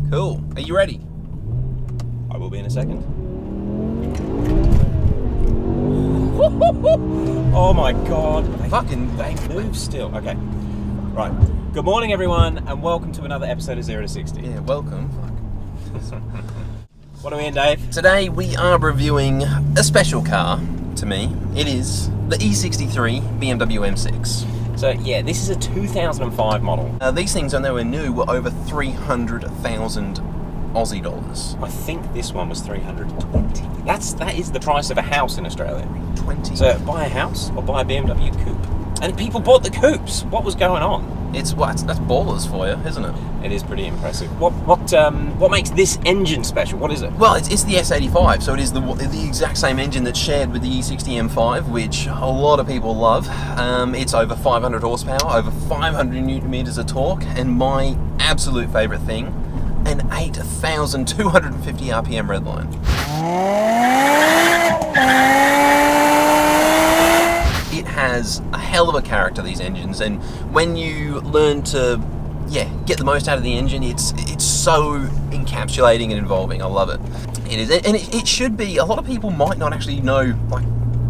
Cool. Are you ready? I will be in a second. Oh my god. They move still. Okay. Right. Good morning, everyone, and welcome to another episode of 0 to 60. Yeah, welcome. What are we in, Dave? Today we are reviewing a special car to me. It is the E63 BMW M6. So, yeah, this is a 2005 model. These things, when they were new, were over 300,000 Aussie dollars. I think this one was 320. That is the price of a house in Australia. 20. So, buy a house or buy a BMW coupe. And people bought the coupes. What was going on? That's ballers for you, isn't it? It is pretty impressive. What makes this engine special? What is it? Well, it's the S85, so it is the exact same engine that's shared with the E60 M5, which a lot of people love. It's over 500 horsepower, over 500 newton meters of torque, and my absolute favourite thing, an 8,250 RPM redline. It has a hell of a character, these engines, and when you learn to get the most out of the engine, it's so encapsulating and involving. I love it. It is, and it should be. A lot of people might not actually know like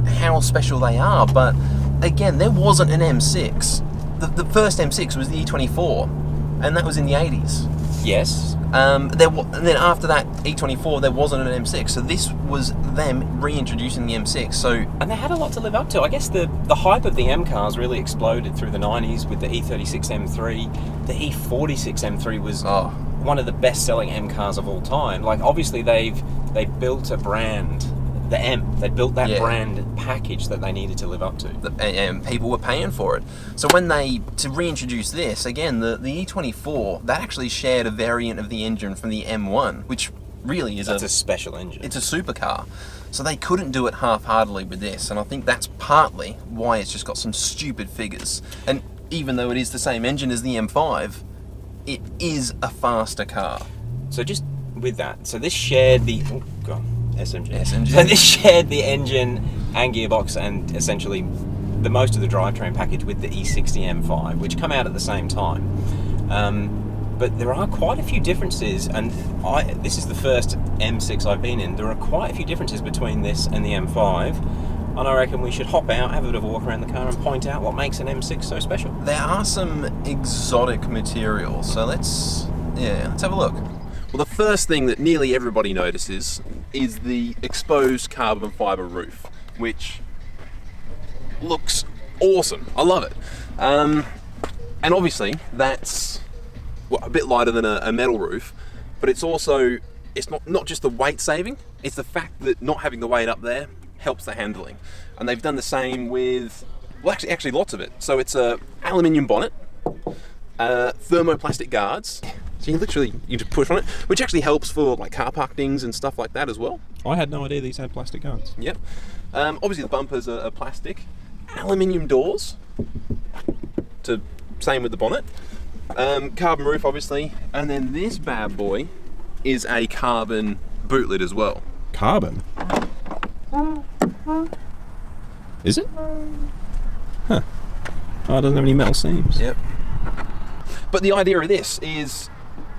how special they are, but again, there wasn't an M6. The first M6 was the E24, and that was in the 80s. Yes. And then after that E24, there wasn't an M6, so this was them reintroducing the M6. And they had a lot to live up to. I guess the hype of the M cars really exploded through the 90s with the E36 M3. The E46 M3 was one of the best-selling M cars of all time. Like, obviously they built a brand, the M. They built that brand package that they needed to live up to. And people were paying for it. So when to reintroduce this, again, the E24, that actually shared a variant of the engine from the M1, which really is a special engine. It's a supercar. So they couldn't do it half-heartedly with this, and I think that's partly why it's just got some stupid figures. And even though it is the same engine as the M5, it is a faster car. So just with that, so this shared the... Oh, God. SMG. So this shared the engine and gearbox and essentially the most of the drivetrain package with the E60 M5, which come out at the same time. But there are quite a few differences, and this is the first M6 I've been in. There are quite a few differences between this and the M5, and I reckon we should hop out, have a bit of a walk around the car, and point out what makes an M6 so special. There are some exotic materials, so let's have a look. Well, the first thing that nearly everybody notices is the exposed carbon fibre roof, which looks awesome. I love it. And obviously that's a bit lighter than a metal roof, but it's not just the weight saving, it's the fact that not having the weight up there helps the handling. And they've done the same with, well, actually lots of it. So it's a aluminium bonnet, thermoplastic guards. So you just push on it, which actually helps for like car park dings and stuff like that as well. I had no idea these had plastic guards. Yep. Obviously the bumpers are plastic. Aluminium doors. Same with the bonnet. Carbon roof, obviously. And then this bad boy is a carbon boot lid as well. Carbon? Is it? Huh. Oh, it doesn't have any metal seams. Yep. But the idea of this is,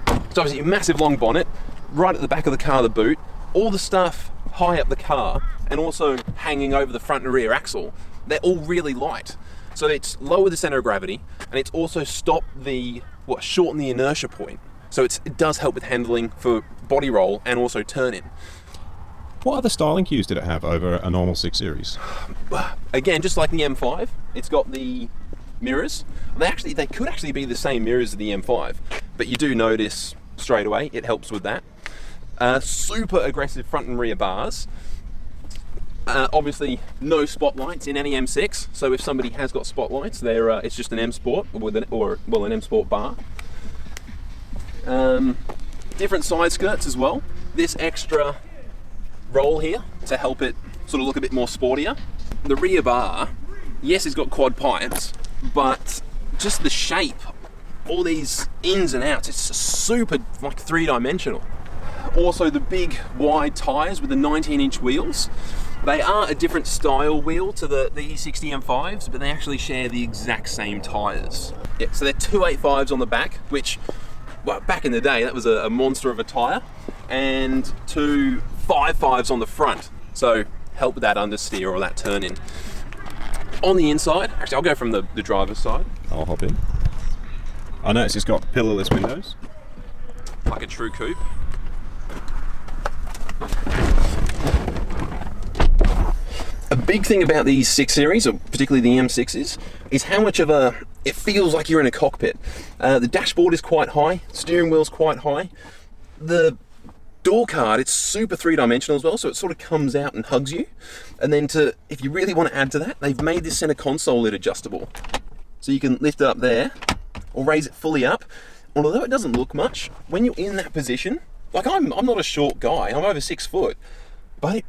it's obviously a massive long bonnet, right at the back of the car, the boot, all the stuff high up the car, and also hanging over the front and rear axle, they're all really light. So it's lower the center of gravity, and it's also shorten the inertia point. So it does help with handling for body roll and also turn in. What other styling cues did it have over a normal 6 Series? Again, just like the M5, it's got the mirrors. They could actually be the same mirrors as the M5, but you do notice straight away it helps with that. Super aggressive front and rear bars. Obviously no spotlights in any M6, so if somebody has got spotlights, it's just an M Sport an M Sport bar. Different side skirts as well. This extra roll here to help it sort of look a bit more sportier. The rear bar, yes, it's got quad pipes, but just the shape, all these ins and outs, it's super like three-dimensional. Also the big wide tyres with the 19-inch wheels. They are a different style wheel to the E60 M5s, but they actually share the exact same tyres. Yeah, so they're 285s on the back, which well, back in the day, that was a monster of a tyre, and 2 5.5s on the front. So help with that understeer or that turn in. On the inside, actually I'll go from the driver's side. I'll hop in. I notice it's got pillarless windows. Like a true coupe. A big thing about these 6 Series, or particularly the M6s, is how much of it feels like you're in a cockpit. The dashboard is quite high, steering wheel's quite high. The door card, it's super 3-dimensional as well, so it sort of comes out and hugs you. And then if you really want to add to that, they've made this center console lid adjustable. So you can lift it up there, or raise it fully up. And although it doesn't look much, when you're in that position, like I'm not a short guy, I'm over 6 foot, but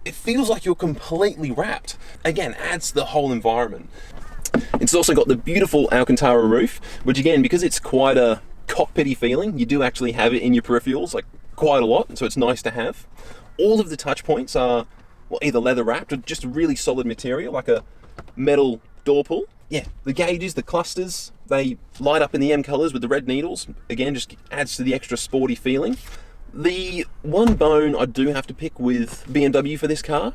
it feels like you're completely wrapped. Again, adds to the whole environment. It's also got the beautiful Alcantara roof, which again, because it's quite a cockpity feeling, you do actually have it in your peripherals, like quite a lot, so it's nice to have. All of the touch points are, well, either leather wrapped or just a really solid material, like a metal door pull. Yeah, the gauges, the clusters, they light up in the M colors with the red needles. Again, just adds to the extra sporty feeling. The one bone I do have to pick with BMW for this car,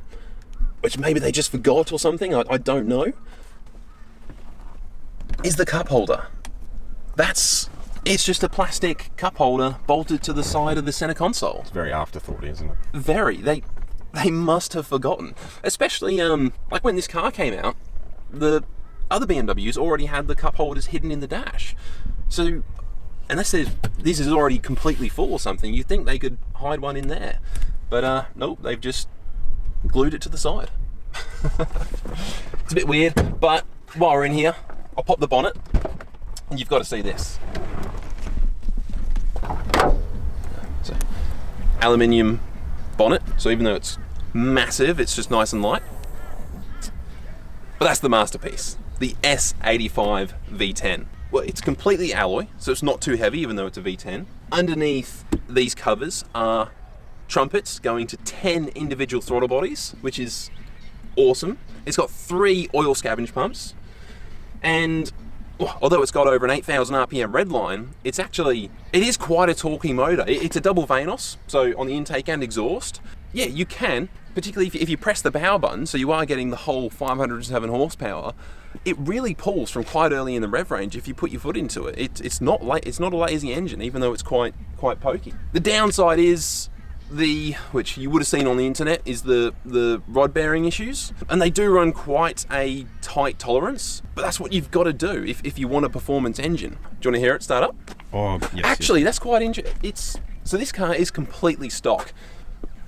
which maybe they just forgot or something, I don't know, is the cup holder. It's just a plastic cup holder bolted to the side of the center console. It's very afterthoughty, isn't it? Very. They must have forgotten. Especially, like when this car came out, the other BMWs already had the cup holders hidden in the dash. So, unless this is already completely full or something, you'd think they could hide one in there. But nope, they've just glued it to the side. It's a bit weird, but while we're in here, I'll pop the bonnet, and you've got to see this. So, aluminium bonnet, so even though it's massive, it's just nice and light. But that's the masterpiece, the S85 V10. Well, it's completely alloy, so it's not too heavy, even though it's a V10. Underneath these covers are trumpets going to 10 individual throttle bodies, which is awesome. It's got 3 oil scavenge pumps, and although it's got over an 8,000 RPM redline, it is quite a torquey motor. It's a double Vanos, so on the intake and exhaust. Yeah, you can, particularly if you press the power button, so you are getting the whole 507 horsepower. It really pulls from quite early in the rev range if you put your foot into it. It's not a lazy engine, even though it's quite pokey. The downside is which you would have seen on the internet, is the rod bearing issues, and they do run quite a tight tolerance, but that's what you've got to do if you want a performance engine. Do you want to hear it start up? Oh, yes. Actually, that's quite interesting. So this car is completely stock,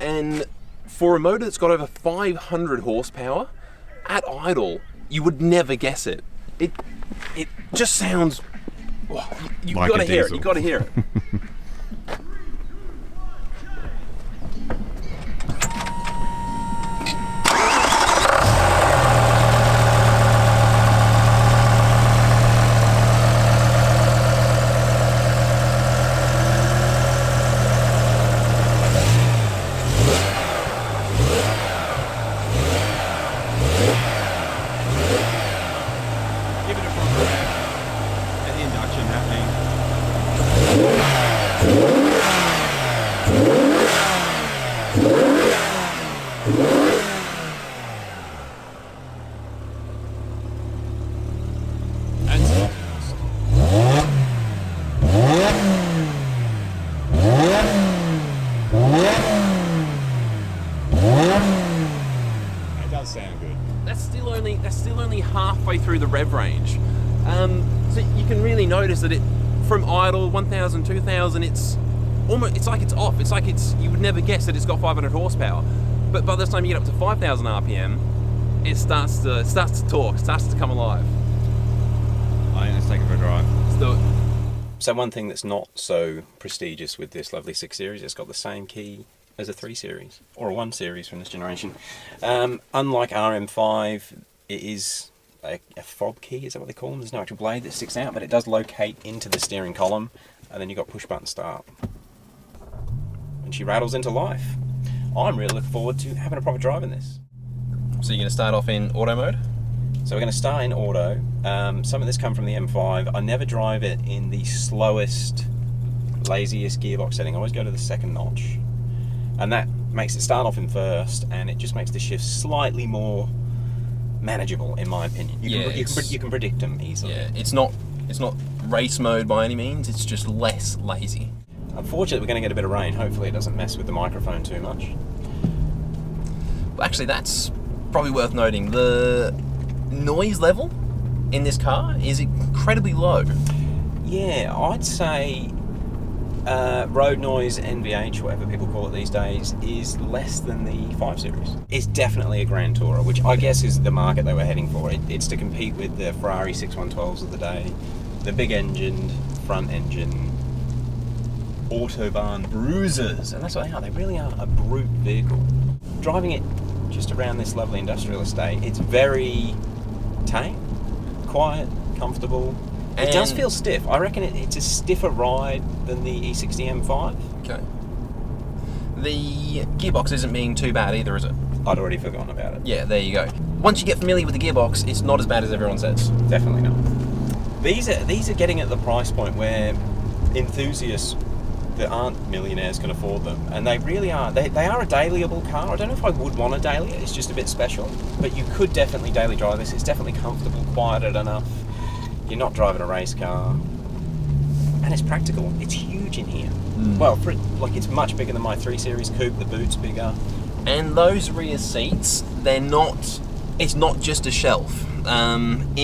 and for a motor that's got over 500 horsepower at idle, you would never guess it. It just sounds. You've like got to hear it. diesel. You've got to hear it. It does sound good. That's still only halfway through the rev range. So you can really notice that from idle 1,000, 2,000, it's like it's off. It's like you would never guess that it's got 500 horsepower. But by the time you get up to 5,000 RPM, it starts to talk, starts to come alive. I think let's take it for a drive. Let's do it. So one thing that's not so prestigious with this lovely 6 Series, it's got the same key as a 3 Series, or a 1 Series from this generation. Unlike RM5, it is a fob key, is that what they call them? There's no actual blade that sticks out, but it does locate into the steering column, and then you've got push button start. And she rattles into life. I'm really looking forward to having a proper drive in this. So you're going to start off in auto mode? So we're going to start in auto. Some of this come from the M5. I never drive it in the slowest laziest gearbox setting, I always go to the second notch. And that makes it start off in first, and it just makes the shifts slightly more manageable, in my opinion. You can predict them easily. Yeah, it's not race mode by any means, it's just less lazy. Unfortunately, we're going to get a bit of rain. Hopefully it doesn't mess with the microphone too much. But actually, that's probably worth noting. The noise level in this car is incredibly low. Yeah, I'd say road noise, NVH, whatever people call it these days, is less than the 5 Series. It's definitely a Grand Tourer, which I guess is the market they were heading for. It's to compete with the Ferrari 612s of the day, the big engined, front engine, Autobahn bruisers, and that's what they are. They really are a brute vehicle. Driving it just around this lovely industrial estate, it's very tame, quiet, comfortable. It does feel stiff. I reckon it's a stiffer ride than the E60 M5. Okay. The gearbox isn't being too bad either, is it? I'd already forgotten about it. Yeah, there you go. Once you get familiar with the gearbox, it's not as bad as everyone says. Definitely not. These are getting at the price point where enthusiasts that aren't millionaires can afford them, and they really are. They are a dailyable car. I don't know if I would want to daily it. It's just a bit special, but you could definitely daily drive this. It's definitely comfortable, quieted enough. You're not driving a race car, and it's practical. It's huge in here. Well, it's much bigger than my 3 Series coupe. The boot's bigger, and those rear seats, it's not just a shelf. I'm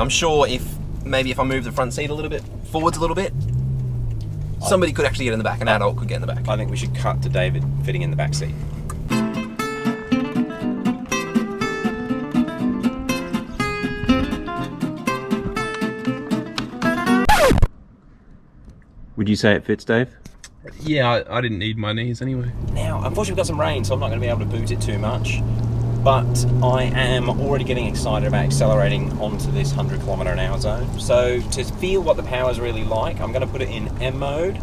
sure if I move the front seat a little bit forwards a little bit, somebody could actually get in the back. An adult could get in the back. I think we should cut to David fitting in the back seat. Would you say it fits, Dave? Yeah, I didn't need my knees anyway. Now, unfortunately we've got some rain, so I'm not going to be able to boot it too much, but I am already getting excited about accelerating onto this 100km/h zone. So to feel what the power is really like, I'm going to put it in M mode.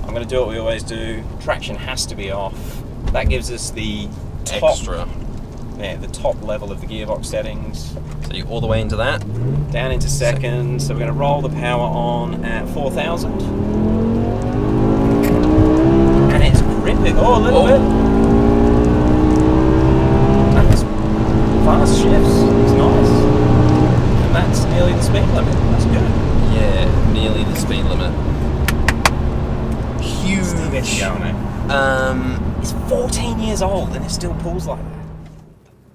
I'm going to do what we always do. Traction has to be off. That gives us the top, the top level of the gearbox settings. So you're all the way into that. Down into second. So we're going to roll the power on at 4,000. And it's gripping. Oh, a little bit. That's fast shifts. It's nice. And that's nearly the speed limit. That's good. Yeah, nearly the speed limit. Huge. Still gets you going, eh? It's 14 years old and it still pulls like that.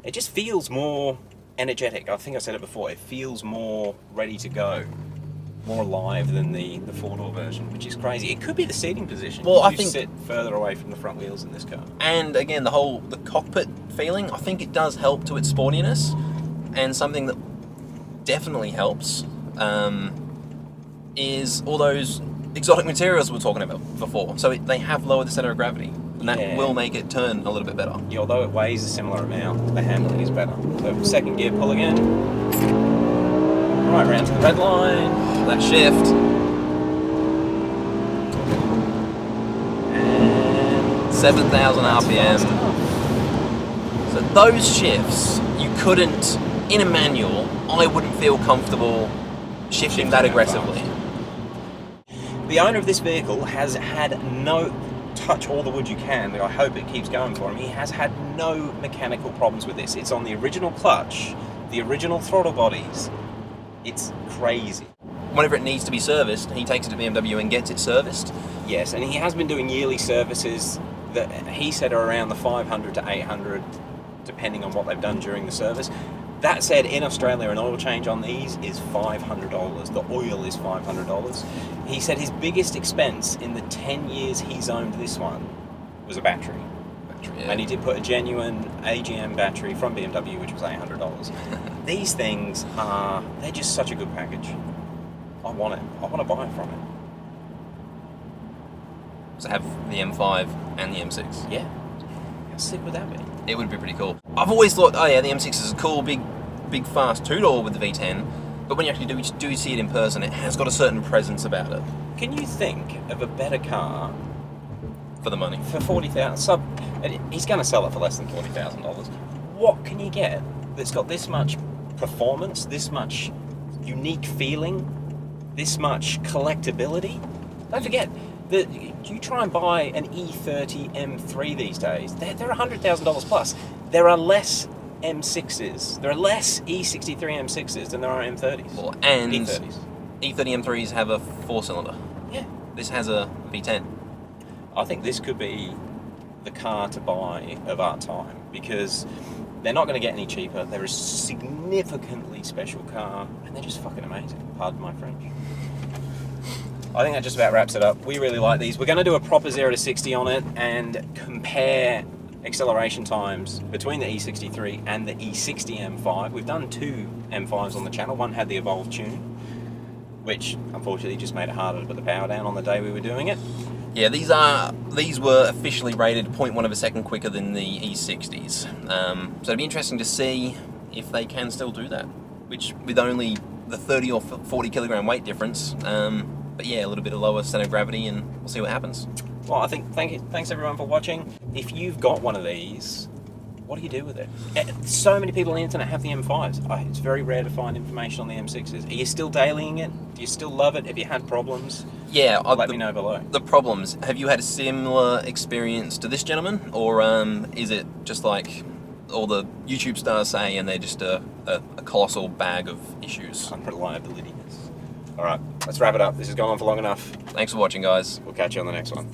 It just feels more energetic. I think I said it before. It feels more ready to go, more alive than the 4-door version, which is crazy. It could be the seating position. Well, I think sit further away from the front wheels in this car. And again, the cockpit feeling, I think it does help to its sportiness. And something that definitely helps is all those exotic materials we were talking about before. So they have lowered the center of gravity, and that will make it turn a little bit better. Yeah, although it weighs a similar amount, the handling is better. So second gear pull again. Right, round to the red line. That shift. And 7,000 RPM. So those shifts, you couldn't, in a manual, I wouldn't feel comfortable shifting that aggressively. The owner of this vehicle has had no, touch all the wood you can, I hope it keeps going for him, he has had no mechanical problems with this. It's on the original clutch, the original throttle bodies. It's crazy. Whenever it needs to be serviced, he takes it to BMW and gets it serviced. Yes, and he has been doing yearly services that he said are around the 500 to 800, depending on what they've done during the service. That said, in Australia, an oil change on these is $500. The oil is $500. He said his biggest expense in the 10 years he's owned this one was a battery. Yeah. And he did put a genuine AGM battery from BMW, which was $800. These things they're just such a good package. I want it. I want to buy it from him. So have the M5 and the M6. Yeah. How sick would that be? It would be pretty cool. I've always thought, oh yeah, the M6 is a cool, big fast two-door with the V10, but when you actually do see it in person, it has got a certain presence about it. Can you think of a better car for the money? For $40,000, he's going to sell it for less than $40,000. What can you get that's got this much performance, this much unique feeling, this much collectability? Don't forget that you try and buy an E30 M3 these days, they're $100,000 plus. There are less M6s, there are less E63 M6s than there are M30s. Well, and E30s. E30 M3s have a 4-cylinder. Yeah. This has a V10. I think this could be the car to buy of our time, because they're not going to get any cheaper. They're a significantly special car, and they're just fucking amazing. Pardon my French. I think that just about wraps it up. We really like these. We're going to do a proper 0 to 60 on it and compare acceleration times between the E63 and the E60 M5. We've done 2 M5s on the channel. One had the Evolve tune, which unfortunately just made it harder to put the power down on the day we were doing it. Yeah, these were officially rated 0.1 of a second quicker than the E60s. So it'd be interesting to see if they can still do that, which with only the 30 or 40 kilogram weight difference. But yeah, a little bit of lower center of gravity, and we'll see what happens. Well, I think thanks everyone for watching. If you've got one of these, what do you do with it? So many people on the internet have the M5s. It's very rare to find information on the M6s. Are you still dailying it? Do you still love it? Have you had problems? Yeah, let me know below. The problems. Have you had a similar experience to this gentleman, or is it just like all the YouTube stars say, and they're just a colossal bag of issues? Unreliability. All right, let's wrap it up. This has gone on for long enough. Thanks for watching, guys. We'll catch you on the next one.